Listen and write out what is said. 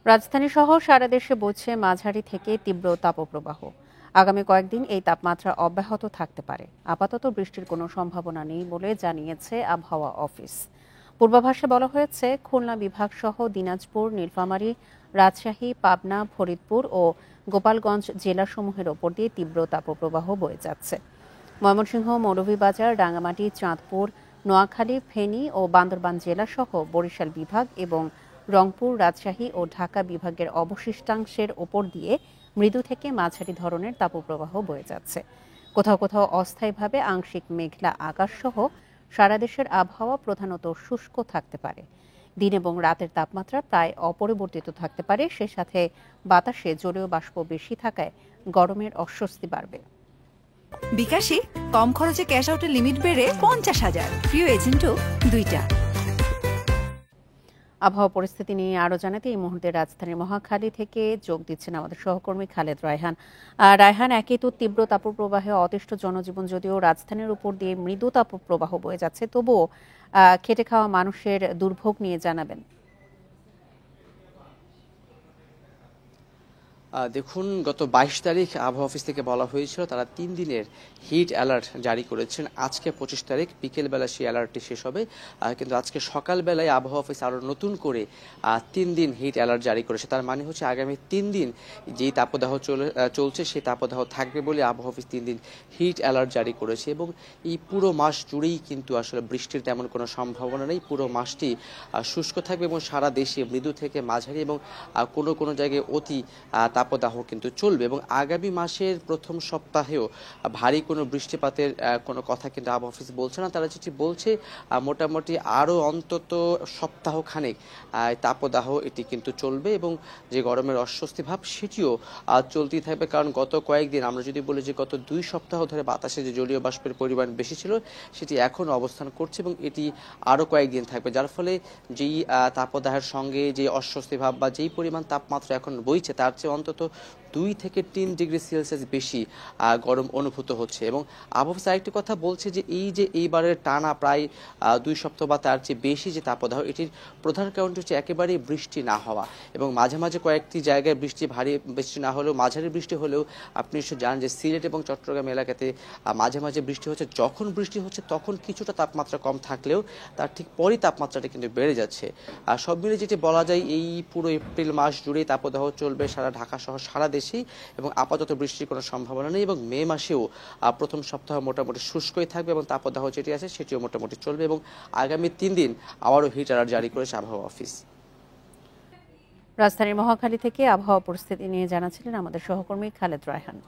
রাজধানী সহ সারা দেশে বইছে মাঝারি থেকে তীব্র তাপপ্রবাহ। আগামী কয়েকদিন এই তাপমাত্রা অব্যাহত থাকতে পারে। আপাতত বৃষ্টির কোনো সম্ভাবনা নেই বলে জানিয়েছে আবহাওয়া অফিস। পূর্বাভাসে বলা হয়েছে, খুলনা বিভাগ সহ দিনাজপুর, নীলফামারী, রাজশাহী, পাবনা, ফরিদপুর ও গোপালগঞ্জ জেলাসমূহের ওপর দিয়ে তীব্র তাপপ্রবাহ বয়ে যাচ্ছে। ময়মনসিংহ, মৌলভীবাজার, রাঙ্গামাটি, চাঁদপুর, নোয়াখালী, ফেনী ও বান্দরবান জেলাসহ বরিশাল বিভাগ এবং রংপুর, রাজশাহী ও ঢাকা বিভাগের অবশিষ্টাংশের ওপর দিয়ে মৃদু থেকে মাঝারি ধরনের তাপপ্রবাহ বয়ে যাচ্ছে। কোথাও কোথাও অস্থায়ীভাবে আংশিক মেঘলা আকাশসহ সারা দেশের আবহাওয়া প্রধানত শুষ্ক থাকতে পারে। দিন এবং রাতের তাপমাত্রা প্রায় অপরিবর্তিত থাকতে পারে। সে সাথে বাতাসে জলীয় বাষ্প বেশি থাকায় গরমের অস্বস্তি বাড়বে। বিকাশে কম খরচে ক্যাশ আউটের লিমিট বেড়ে 50,000, প্রিয় এজেন্টও 2টা। আবহাওয়া পরিস্থিতি নিয়ে আরো জানাতে এই মুহূর্তে রাজধানীর মহাখালী থেকে যোগ দিচ্ছেন আমাদের সহকর্মী খালেদ রায়হান। রায়হান, একই তো তীব্র তাপপ্রবাহে অতিষ্ঠ জনজীবন, যদিও রাজধানীর উপর দিয়ে মৃদু তাপপ্রবাহ বয়ে যাচ্ছে, তবুও খেটে খাওয়া মানুষের দুর্ভোগ নিয়ে জানাবেন। দেখুন, গত 22 তারিখ আবহাওয়া অফিস থেকে বলা হয়েছিল তারা 3 দিনের হিট অ্যালার্ট জারি করেছেন। আজকে 25 তারিখ বিকেলবেলা সেই অ্যালার্টটি শেষ হবে, কিন্তু আজকে সকালবেলায় আবহাওয়া অফিস আরও নতুন করে 3 দিন হিট অ্যালার্ট জারি করেছে। তার মানে হচ্ছে আগামী 3 দিন যেই তাপদাহ চলছে সেই তাপদাহ থাকবে বলে আবহাওয়া অফিস 3 দিন হিট অ্যালার্ট জারি করেছে। এবং এই পুরো মাস জুড়েই কিন্তু আসলে বৃষ্টির তেমন কোনো সম্ভাবনা নেই। পুরো মাসটি শুষ্ক থাকবে এবং সারা দেশে মৃদু থেকে মাঝারি এবং কোনো কোনো জায়গায় অতি তাপদাহ কিন্তু চলবে। এবং আগামী মাসের প্রথম সপ্তাহেও ভারী কোনো বৃষ্টিপাতের কোনো কথা কিন্তু আবহাওয়া অফিস বলছে না। তারা যেটি বলছে, মোটামুটি আরও অন্তত সপ্তাহখানেক তাপদাহ এটি কিন্তু চলবে এবং যে গরমের অস্বস্তি ভাব সেটিও চলতেই থাকবে। কারণ গত কয়েকদিন আমরা যদি বলি যে গত 2 সপ্তাহ ধরে বাতাসে যে জলীয় বাষ্পের পরিমাণ বেশি ছিল সেটি এখন অবস্থান করছে এবং এটি আরও কয়েকদিন থাকবে, যার ফলে যেই তাপদাহের সঙ্গে যে অস্বস্তি ভাব বা যেই পরিমাণ তাপমাত্রা এখন বইছে তার চেয়ে অন্তত 2 থেকে 3 ডিগ্রি সেলসিয়াস বেশি গরম অনুভূত হচ্ছে। এবং আবহাওয়া আরেকটি কথা বলছে যে এইবারের টানা প্রায় 2 সপ্তাহ বা তার চেয়ে বেশি যে তাপদাহ, এটির প্রধান কারণটি হচ্ছে একেবারেই বৃষ্টি না হওয়া এবং মাঝে মাঝে কয়েকটি জায়গায় ভারী বৃষ্টি না হলেও মাঝারি বৃষ্টি হলেও আপনি নিশ্চয় জানেন যে সিলেট এবং চট্টগ্রাম এলাকাতে মাঝে মাঝে বৃষ্টি হচ্ছে। যখন বৃষ্টি হচ্ছে তখন কিছুটা তাপমাত্রা কম থাকলেও তার ঠিক পরই তাপমাত্রাটা কিন্তু বেড়ে যাচ্ছে। আর সব মিলে যেটি বলা যায়, এই পুরো এপ্রিল মাস জুড়েই তাপদাহ চলবে সারা ঢাকা সহ সারা দেশেই এবং আপাতত বৃষ্টির কোনো সম্ভাবনা নেই। এবং মে মাসেও প্রথম সপ্তাহ মোটামুটি শুষ্কই থাকবে এবং তাপদাহ যেটি আছে সেটিও মোটামুটি চলবে এবং আগামী 3 দিন আবারও হিট অ্যালার্ট জারি করেছে আবহাওয়া অফিস। রাজধানীর মহাখালী থেকে আবহাওয়া পরিস্থিতি নিয়ে জানাচ্ছিলেন আমাদের সহকর্মী খালেদ রায়হান।